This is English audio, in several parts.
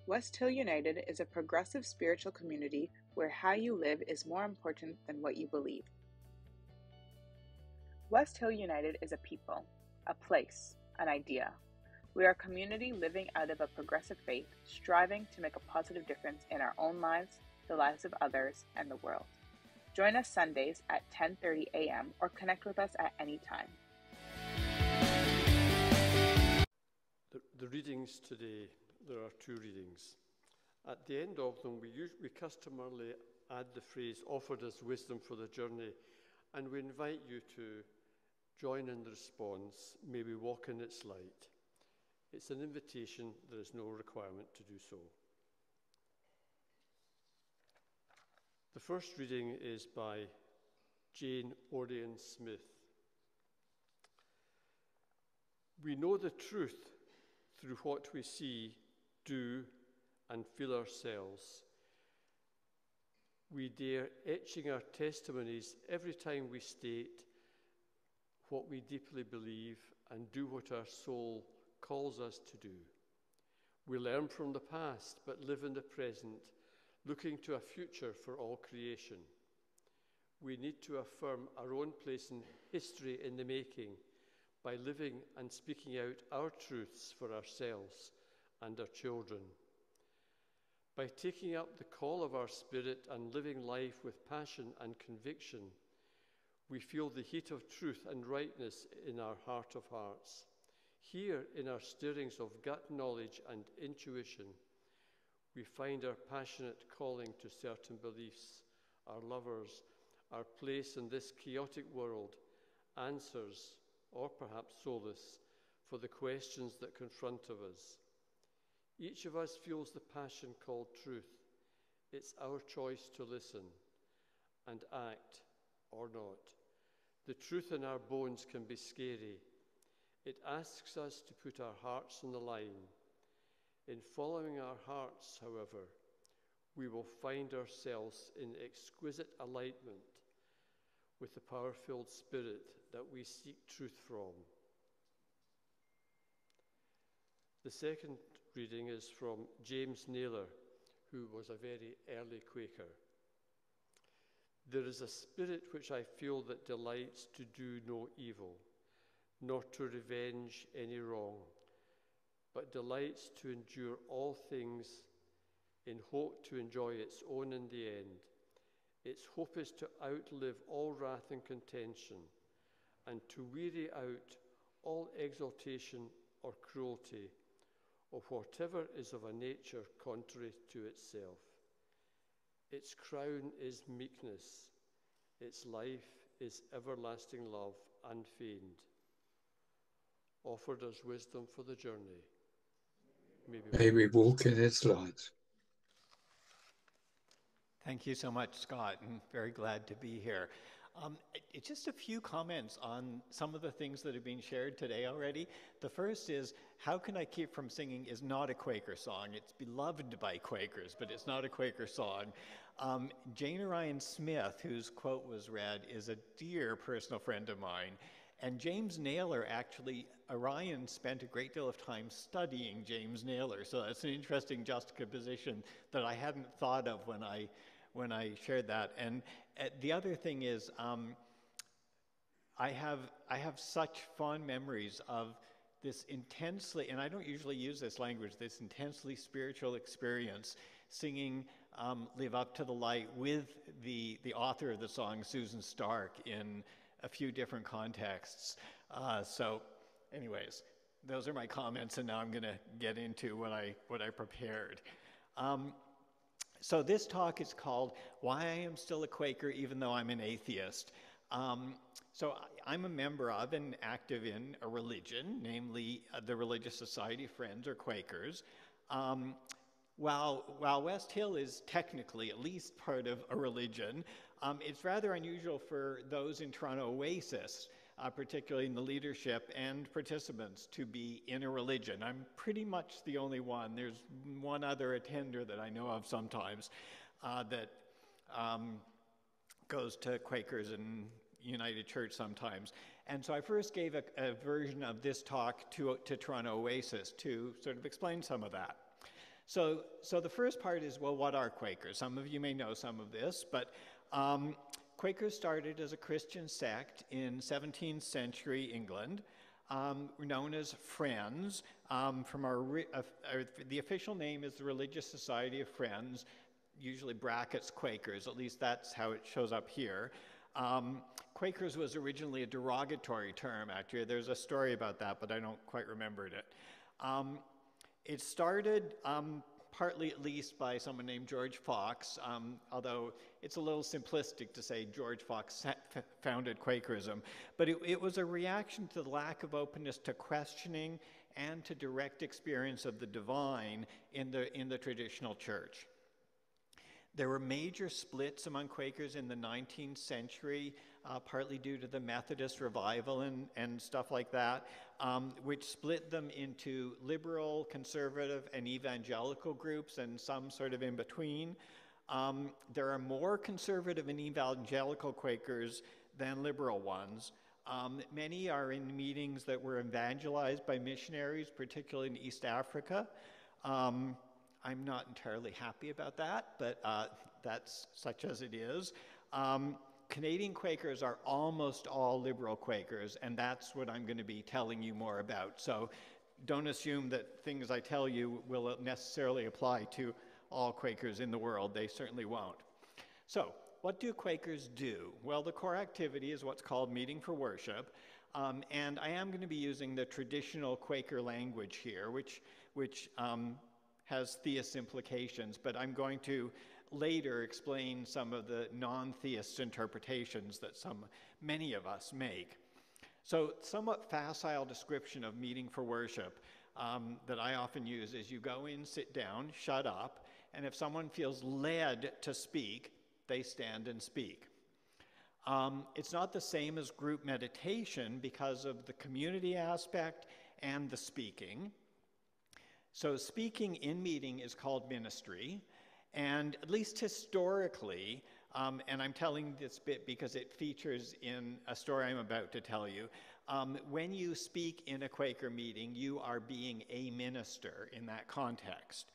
West Hill United is a progressive spiritual community where how you live is more important than what you believe. West Hill United is a people, a place, an idea. We are a community living out of a progressive faith, striving to make a positive difference in our own lives, the lives of others, and the world. Join us Sundays at 10:30 a.m. or connect with us at any time. The readings today, there are two readings. At the end of them, we customarily add the phrase, offered as wisdom for the journey, and we invite you to join in the response, may we walk in its light. It's an invitation, there is no requirement to do so. The first reading is by Jane Ordean Smith. We know the truth through what we see, do, and feel ourselves. We dare etching our testimonies every time we state what we deeply believe and do what our soul calls us to do. We learn from the past, but live in the present, looking to a future for all creation. We need to affirm our own place in history in the making by living and speaking out our truths for ourselves and our children. By taking up the call of our spirit and living life with passion and conviction, we feel the heat of truth and rightness in our heart of hearts. Here, in our stirrings of gut knowledge and intuition, we find our passionate calling to certain beliefs, our lovers, our place in this chaotic world, answers, or perhaps solace, for the questions that confront of us. Each of us feels the passion called truth. It's our choice to listen and act or not. The truth in our bones can be scary. It asks us to put our hearts on the line. In following our hearts, however, we will find ourselves in exquisite alignment with the power-filled spirit that we seek truth from. The second reading is from James Naylor, who was a very early Quaker. There is a spirit which I feel that delights to do no evil, nor to revenge any wrong, but delights to endure all things in hope to enjoy its own in the end. Its hope is to outlive all wrath and contention, and to weary out all exaltation or cruelty, or whatever is of a nature contrary to itself. Its crown is meekness. Its life is everlasting love unfeigned. Offered as wisdom for the journey. May we walk in its light. Thank you so much, Scott. I'm very glad to be here. Just a few comments on some of the things that have been shared today already. The first is, How Can I Keep From Singing is not a Quaker song. It's beloved by Quakers, but it's not a Quaker song. Jane Orion Smith, whose quote was read, is a dear personal friend of mine. And James Naylor, actually, Orion spent a great deal of time studying James Naylor. So that's an interesting juxtaposition that I hadn't thought of when I shared that. And the other thing is, I have such fond memories of this intensely, and I don't usually use this language, this intensely spiritual experience, singing Live Up to the Light with the author of the song, Susan Stark, in a few different contexts. So anyways, those are my comments, and now I'm going to get into what I prepared. So this talk is called Why I Am Still a Quaker Even Though I'm an Atheist. So I'm a member of and active in a religion, namely the Religious Society of Friends, or Quakers. While West Hill is technically at least part of a religion, it's rather unusual for those in Toronto Oasis, particularly in the leadership and participants, to be in a religion. I'm pretty much the only one. There's one other attender that I know of sometimes that goes to Quakers and United Church sometimes. And so I first gave a version of this talk to Toronto Oasis to sort of explain some of that. So the first part is, well, what are Quakers? Some of you may know some of this, but Quakers started as a Christian sect in 17th century England, known as Friends. The official name is the Religious Society of Friends, usually brackets Quakers, at least that's how it shows up here. Quakers was originally a derogatory term, actually. There's a story about that, but I don't quite remember it. It started partly at least by someone named George Fox, although it's a little simplistic to say George Fox founded Quakerism, but it was a reaction to the lack of openness to questioning and to direct experience of the divine in the traditional church. There were major splits among Quakers in the 19th century, partly due to the Methodist revival and stuff like that, which split them into liberal, conservative, and evangelical groups, and some sort of in between. There are more conservative and evangelical Quakers than liberal ones. Many are in meetings that were evangelized by missionaries, particularly in East Africa. I'm not entirely happy about that, but that's such as it is. Canadian Quakers are almost all liberal Quakers, and that's what I'm going to be telling you more about. So don't assume that things I tell you will necessarily apply to all Quakers in the world. They certainly won't. So what do Quakers do? Well, the core activity is what's called meeting for worship, and I am going to be using the traditional Quaker language here, which has theist implications, but I'm going to later explain some of the non-theist interpretations that many of us make. So somewhat facile description of meeting for worship that I often use is you go in, sit down, shut up, and if someone feels led to speak, they stand and speak. It's not the same as group meditation because of the community aspect and the speaking. So speaking in meeting is called ministry, and at least historically, and I'm telling this bit because it features in a story I'm about to tell you, when you speak in a Quaker meeting, you are being a minister in that context.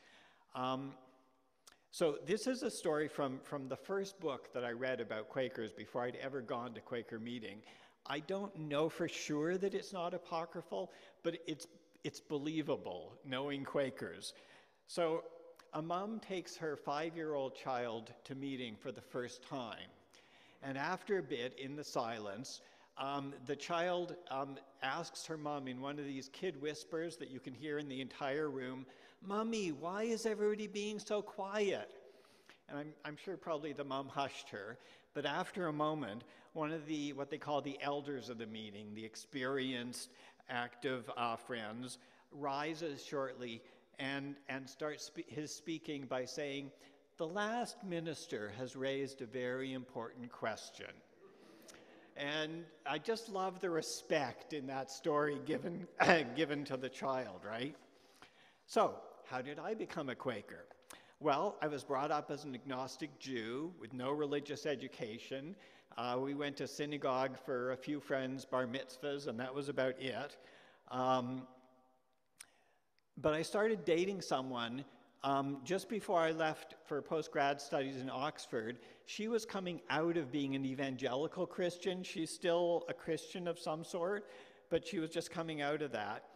So this is a story from the first book that I read about Quakers before I'd ever gone to Quaker meeting. I don't know for sure that it's not apocryphal, but it's believable, knowing Quakers. So a mom takes her 5-year-old child to meeting for the first time. And after a bit, in the silence, the child asks her mom in one of these kid whispers that you can hear in the entire room, "Mommy, why is everybody being so quiet?" And I'm sure probably the mom hushed her. But after a moment, one of what they call the elders of the meeting, the experienced, active friends, rises shortly and starts his speaking by saying, "The last minister has raised a very important question." And I just love the respect in that story given to the child, right? So, how did I become a Quaker? Well, I was brought up as an agnostic Jew with no religious education. We went to synagogue for a few friends' bar mitzvahs, and that was about it. But I started dating someone just before I left for post-grad studies in Oxford. She was coming out of being an evangelical Christian. She's still a Christian of some sort, but she was just coming out of that.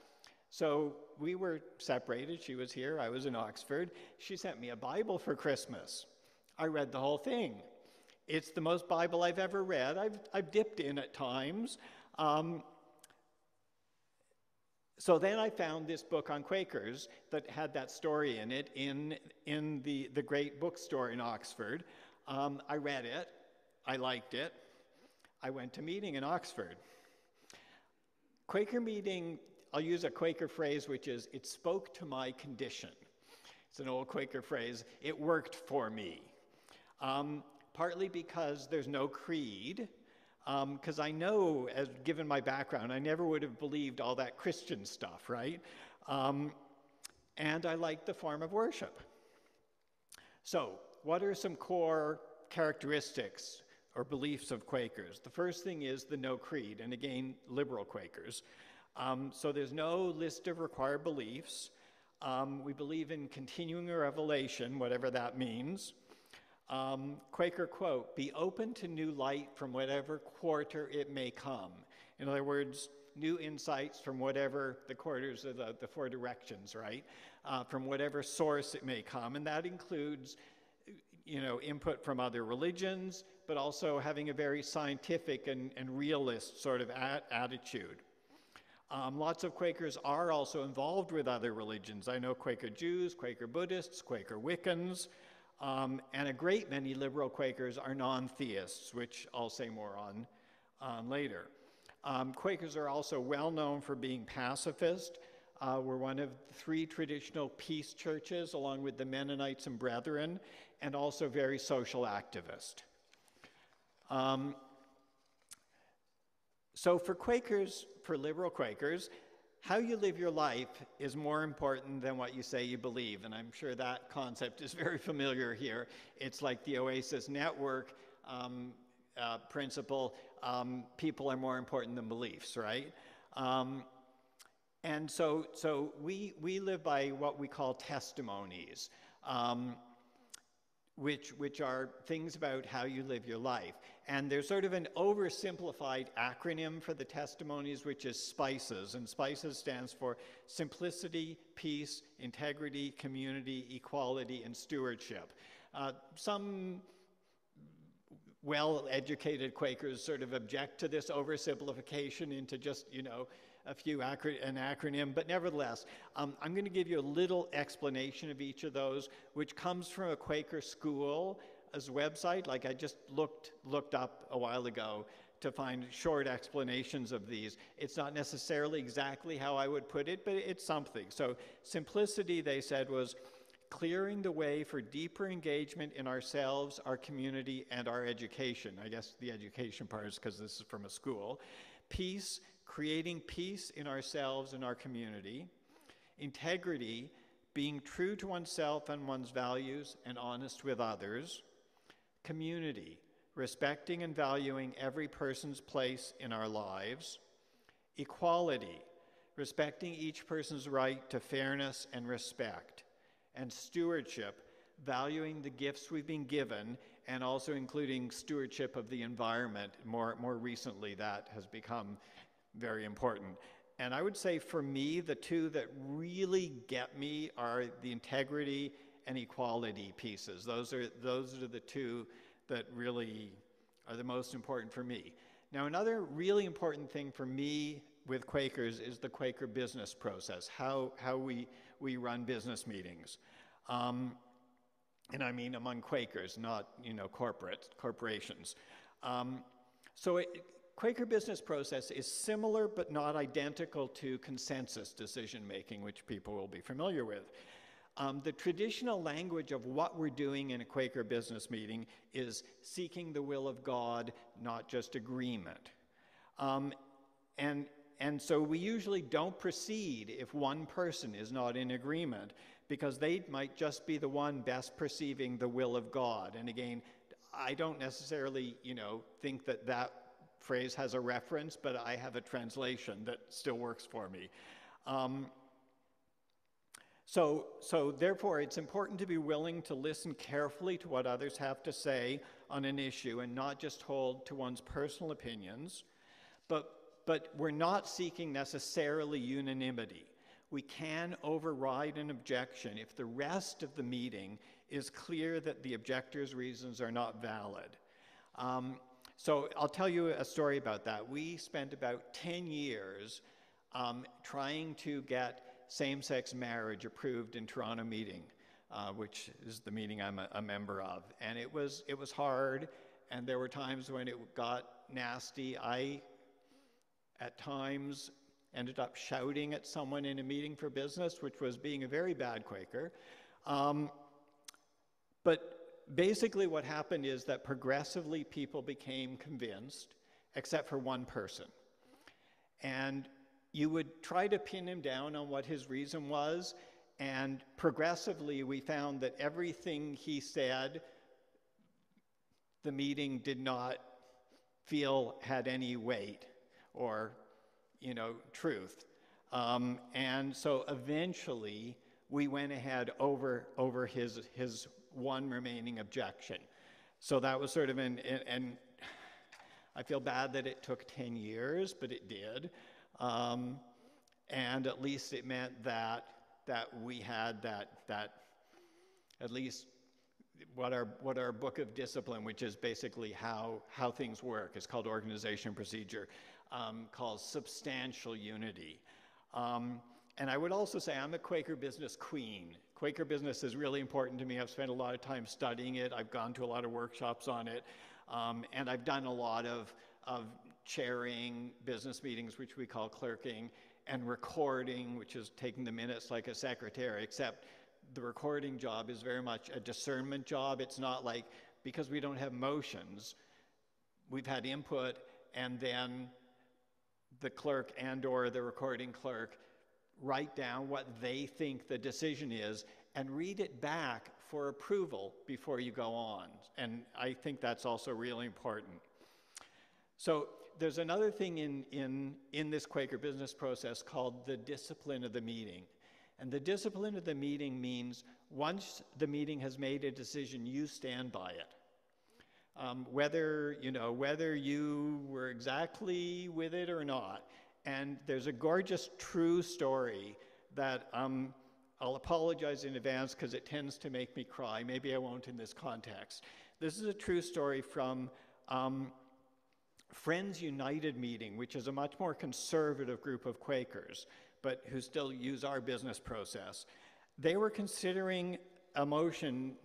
So we were separated. She was here, I was in Oxford. She sent me a Bible for Christmas. I read the whole thing. It's the most Bible I've ever read. I've dipped in at times. So then I found this book on Quakers that had that story in it in the great bookstore in Oxford. I read it. I liked it. I went to meeting in Oxford. Quaker meeting, I'll use a Quaker phrase, which is, "It spoke to my condition." It's an old Quaker phrase. It worked for me. Partly because there's no creed, because I know, given my background, I never would have believed all that Christian stuff, right? And I like the form of worship. So, what are some core characteristics or beliefs of Quakers? The first thing is the no creed, and again, liberal Quakers. So there's no list of required beliefs. We believe in continuing revelation, whatever that means. Quaker quote, "Be open to new light from whatever quarter it may come." In other words, new insights from whatever the quarters of the four directions, right? From whatever source it may come. And that includes, input from other religions, but also having a very scientific and realist sort of attitude. Lots of Quakers are also involved with other religions. I know Quaker Jews, Quaker Buddhists, Quaker Wiccans, and a great many liberal Quakers are non-theists, which I'll say more on later. Quakers are also well known for being pacifist. We're one of 3 traditional peace churches, along with the Mennonites and Brethren, and also very social activist. So for Quakers, for liberal Quakers, how you live your life is more important than what you say you believe. And I'm sure that concept is very familiar here. It's like the Oasis network principle. People are more important than beliefs, right? And so we live by what we call testimonies, which are things about how you live your life. And there's sort of an oversimplified acronym for the testimonies, which is SPICES. And SPICES stands for simplicity, peace, integrity, community, equality, and stewardship. Some well-educated Quakers sort of object to this oversimplification into just, an acronym, but nevertheless, I'm going to give you a little explanation of each of those, which comes from a Quaker school as website. Like I just looked up a while ago to find short explanations of these. It's not necessarily exactly how I would put it, but it's something. So simplicity, they said, was clearing the way for deeper engagement in ourselves, our community, and our education. I guess the education part is because this is from a school. Peace, creating peace in ourselves and our community. Integrity, being true to oneself and one's values and honest with others. Community, respecting and valuing every person's place in our lives. Equality, respecting each person's right to fairness and respect. And stewardship, valuing the gifts we've been given and also including stewardship of the environment. More recently, that has become very important. And I would say for me, the two that really get me are the integrity and equality pieces. Those are the two that really are the most important for me. Now, another really important thing for me with Quakers is the Quaker business process, how we run business meetings. And I mean among Quakers, not corporations. Quaker business process is similar but not identical to consensus decision-making, which people will be familiar with. The traditional language of what we're doing in a Quaker business meeting is seeking the will of God, not just agreement. And so we usually don't proceed if one person is not in agreement, because they might just be the one best perceiving the will of God. And again, I don't necessarily, think that phrase has a reference, but I have a translation that still works for me. So therefore, it's important to be willing to listen carefully to what others have to say on an issue and not just hold to one's personal opinions. But we're not seeking necessarily unanimity. We can override an objection if the rest of the meeting is clear that the objector's reasons are not valid. So I'll tell you a story about that. We spent about 10 years trying to get same-sex marriage approved in Toronto meeting, which is the meeting I'm a member of. And it was hard, and there were times when it got nasty. I, at times, ended up shouting at someone in a meeting for business, which was being a very bad Quaker. But basically what happened is that progressively people became convinced, except for one person. And you would try to pin him down on what his reason was, and progressively we found that everything he said, the meeting did not feel had any weight or, truth. And so eventually we went ahead over his one remaining objection. So that was sort of and I feel bad that it took 10 years, but it did. And at least it meant that we had that at least what our book of discipline, which is basically how things work, is called organization procedure, calls substantial unity. And I would also say I'm a Quaker business queen. Quaker business is really important to me. I've spent a lot of time studying it. I've gone to a lot of workshops on it. And I've done a lot of chairing business meetings, which we call clerking, and recording, which is taking the minutes like a secretary, except the recording job is very much a discernment job. It's not like, because we don't have motions, we've had input, and then the clerk and or the recording clerk write down what they think the decision is and read it back for approval before you go on. And I think that's also really important. So there's another thing in this Quaker business process called the discipline of the meeting. And the discipline of the meeting means once the meeting has made a decision, you stand by it. Whether you were exactly with it or not. And there's a gorgeous true story that I'll apologize in advance because it tends to make me cry. Maybe I won't in this context. This is a true story from Friends United meeting, which is a much more conservative group of Quakers, but who still use our business process. They were considering a motion,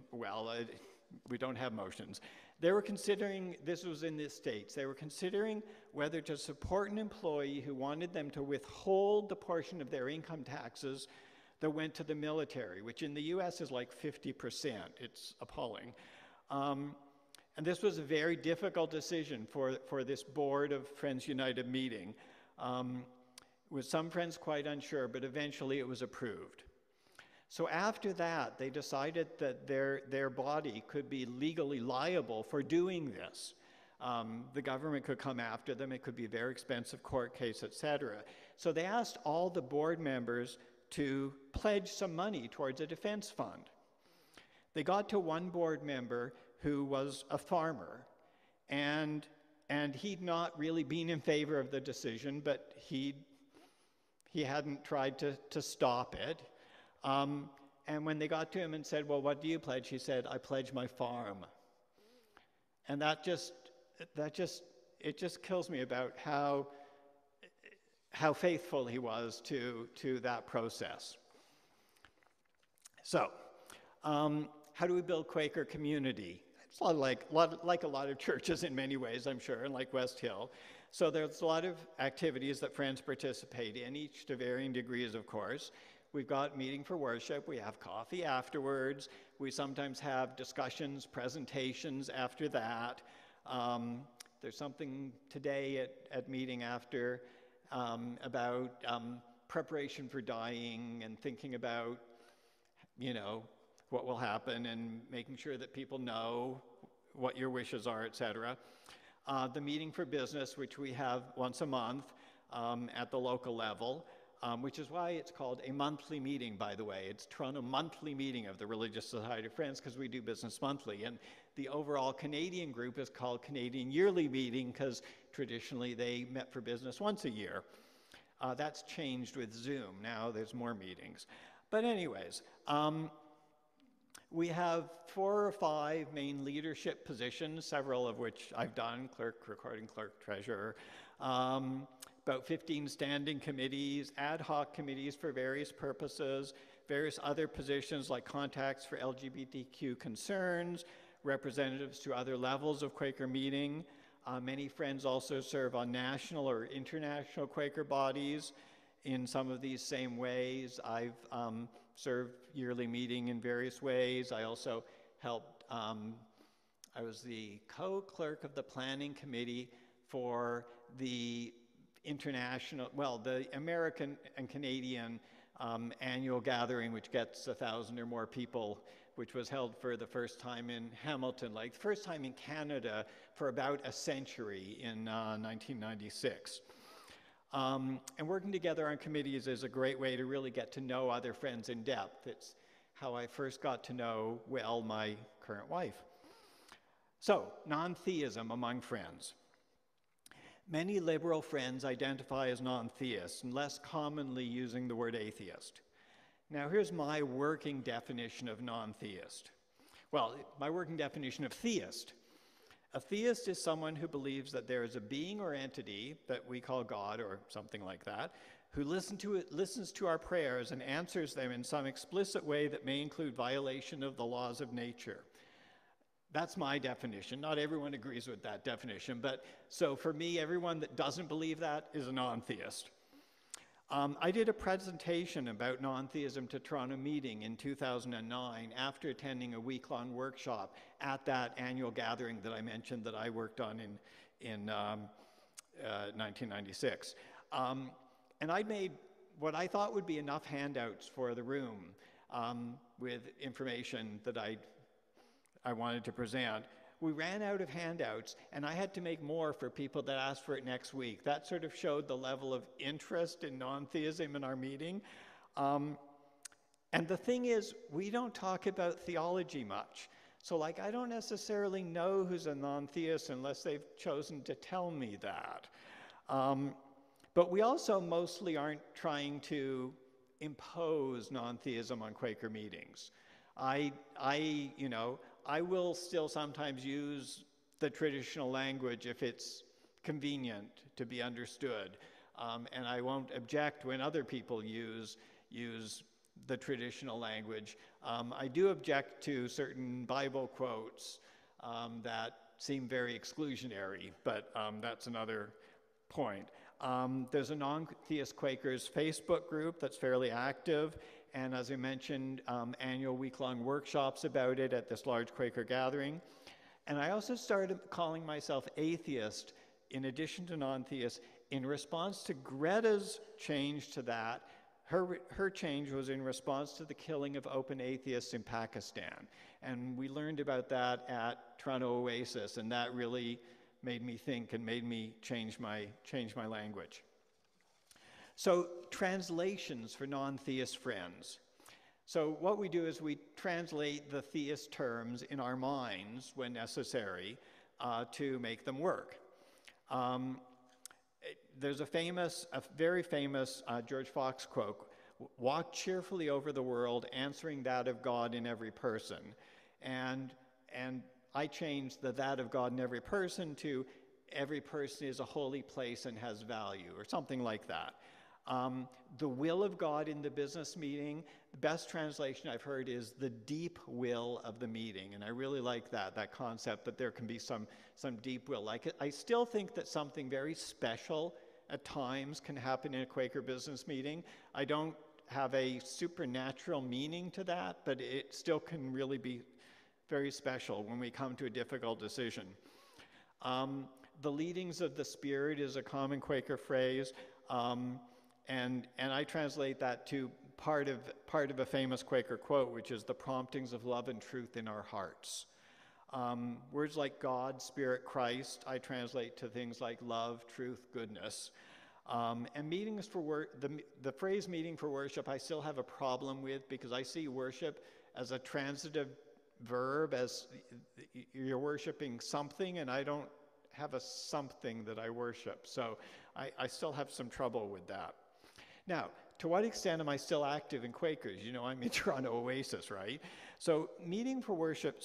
we don't have motions. They were considering, this was in the States, they were considering whether to support an employee who wanted them to withhold the portion of their income taxes that went to the military, which in the US is like 50%. It's appalling. And this was a very difficult decision for this board of Friends United meeting. With some friends quite unsure, but eventually it was approved. So after that, they decided that their body could be legally liable for doing this. The government could come after them. It could be a very expensive court case, etc. So they asked all the board members to pledge some money towards a defense fund. They got to one board member who was a farmer, and he'd not really been in favor of the decision, but he hadn't tried to stop it. And when they got to him and said, well, what do you pledge? He said, I pledge my farm. And it just kills me about how faithful he was to that process. So, how do we build Quaker community? It's like a lot of churches in many ways, I'm sure, and like West Hill. So there's a lot of activities that friends participate in, each to varying degrees, of course. We've got meeting for worship. We have coffee afterwards. We sometimes have discussions, presentations after that. There's something today at meeting after about preparation for dying and thinking about, what will happen and making sure that people know what your wishes are, etc. The meeting for business, which we have once a month at the local level, which is why it's called a monthly meeting, by the way. It's Toronto monthly meeting of the Religious Society of Friends because we do business monthly. And the overall Canadian group is called Canadian Yearly Meeting because traditionally they met for business once a year. That's changed with Zoom. Now there's more meetings. But anyways, we have 4 or 5 main leadership positions, several of which I've done, clerk, recording clerk, treasurer. About 15 standing committees, ad hoc committees for various purposes, various other positions like contacts for LGBTQ concerns, representatives to other levels of Quaker meeting. Many friends also serve on national or international Quaker bodies in some of these same ways. I've served yearly meeting in various ways. I also helped, I was the co-clerk of the planning committee for the the American and Canadian annual gathering, which gets 1,000 or more people, which was held for the first time in Hamilton, like the first time in Canada for about a century in 1996. And working together on committees is a great way to really get to know other friends in depth. It's how I first got to know, well, my current wife. So, non-theism among friends. Many liberal friends identify as non-theists and less commonly using the word atheist. Now, here's my working definition of non-theist. Well, my working definition of theist. A theist is someone who believes that there is a being or entity that we call God or something like that, who listens to our prayers and answers them in some explicit way that may include violation of the laws of nature. That's my definition. Not everyone agrees with that definition, but so for me, everyone that doesn't believe that is a non-theist. I did a presentation about non-theism to Toronto meeting in 2009 after attending a week-long workshop at that annual gathering that I mentioned that I worked on in 1996. And I made what I thought would be enough handouts for the room with information that I wanted to present. We ran out of handouts, and I had to make more for people that asked for it next week. That sort of showed the level of interest in non-theism in our meeting. And the thing is, we don't talk about theology much. So, I don't necessarily know who's a non-theist unless they've chosen to tell me that. But we also mostly aren't trying to impose non-theism on Quaker meetings. I will still sometimes use the traditional language if it's convenient to be understood. And I won't object when other people use the traditional language. I do object to certain Bible quotes that seem very exclusionary, but that's another point. There's a non-theist Quakers Facebook group that's fairly active. And as I mentioned, annual week-long workshops about it at this large Quaker gathering. And I also started calling myself atheist in addition to non-theist in response to Greta's change to that. Her change was in response to the killing of open atheists in Pakistan. And we learned about that at Toronto Oasis, and that really made me think and made me change my language. So, translations for non-theist friends. So what we do is we translate the theist terms in our minds when necessary to make them work. There's a very famous George Fox quote, "Walk cheerfully over the world, answering that of God in every person." And I changed the "that of God in every person" to "every person is a holy place and has value," or something like that. The will of God in the business meeting, the best translation I've heard is the deep will of the meeting. And I really like that concept that there can be some deep will. I still think that something very special at times can happen in a Quaker business meeting. I don't have a supernatural meaning to that, but it still can really be very special when we come to a difficult decision. The leadings of the Spirit is a common Quaker phrase. And I translate that to part of a famous Quaker quote, which is the promptings of love and truth in our hearts. Words like God, Spirit, Christ, I translate to things like love, truth, goodness. And meetings for the phrase meeting for worship, I still have a problem with because I see worship as a transitive verb, as you're worshiping something, and I don't have a something that I worship. So I still have some trouble with that. Now, to what extent am I still active in Quakers? You know, I'm in Toronto Oasis, right? So meeting for worship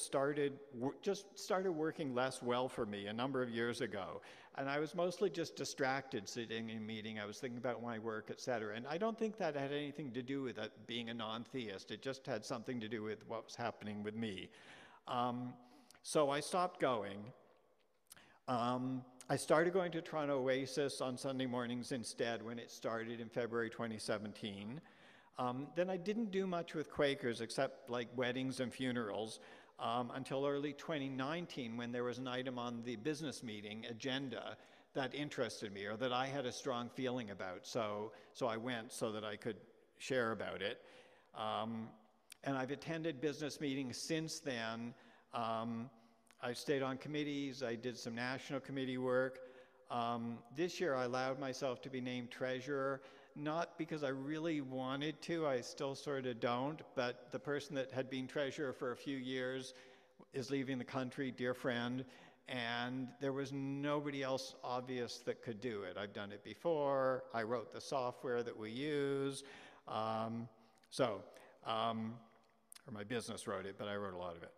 just started working less well for me a number of years ago. And I was mostly just distracted sitting in a meeting. I was thinking about my work, etc. And I don't think that had anything to do with being a non-theist. It just had something to do with what was happening with me. So I stopped going. I started going to Toronto Oasis on Sunday mornings instead when it started in February 2017. Then I didn't do much with Quakers except like weddings and funerals until early 2019 when there was an item on the business meeting agenda that interested me or that I had a strong feeling about. So I went so that I could share about it. And I've attended business meetings since then. I stayed on committees, I did some national committee work. This year I allowed myself to be named treasurer, not because I really wanted to, I still sort of don't, but the person that had been treasurer for a few years is leaving the country, dear friend, and there was nobody else obvious that could do it. I've done it before, I wrote the software that we use, or my business wrote it, but I wrote a lot of it.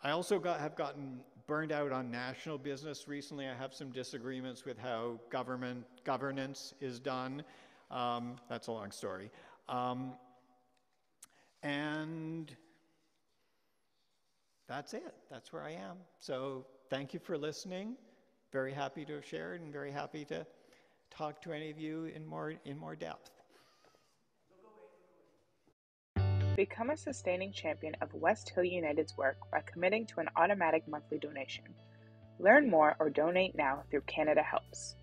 I also have gotten burned out on national business recently. I have some disagreements with how governance is done. That's a long story. And that's it. That's where I am. So thank you for listening. Very happy to have shared and very happy to talk to any of you in more depth. Become a sustaining champion of West Hill United's work by committing to an automatic monthly donation. Learn more or donate now through Canada Helps.